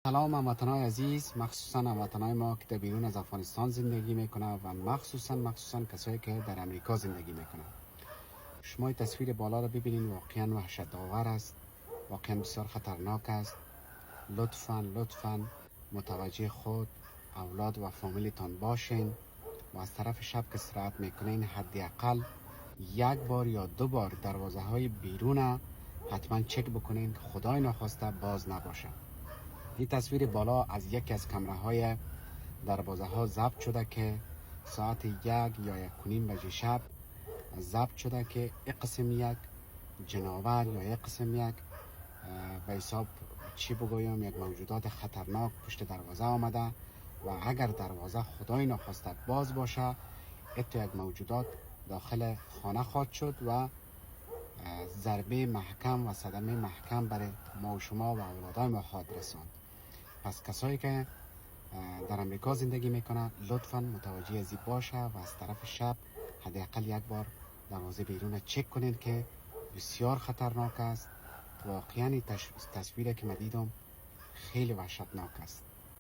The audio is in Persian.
سلام هموطنان عزیز، مخصوصا هموطنان ما که در بیرون از افغانستان زندگی میکنه و مخصوصا کسایی که در امریکا زندگی میکنه. شما این تصویر بالا رو ببینید، واقعا وحشت آور است، واقعا بسیار خطرناک است. لطفاً متوجه خود، اولاد و فامیلتان باشین و از طرف شب که استراحت میکنین حداقل یک بار یا دو بار دروازه های بیرون حتما چک بکنین که خدای ناخواسته باز نباشه. این تصویر بالا از یکی از کمره های دروازه ها ضبط شده که ساعت 1 یا 1:30 بجه شب ضبط شده که این قسم یک جناور یا یک قسم یک به حساب چی بگویم یک موجودات خطرناک پشت دروازه آمده و اگر دروازه خدای ناخواسته باز باشه اتو یک موجودات داخل خانه خواهد شد و ضربه محکم و صدمه محکم برای ما و شما و اولادای ما خواهد رساند. پس کسایی که در امریکا زندگی میکنه لطفا متوجه ازی باشه و از طرف شب حداقل یک بار دروازه بیرون چک کنید که بسیار خطرناک است. واقعا تصویری که من دیدم خیلی وحشتناک است.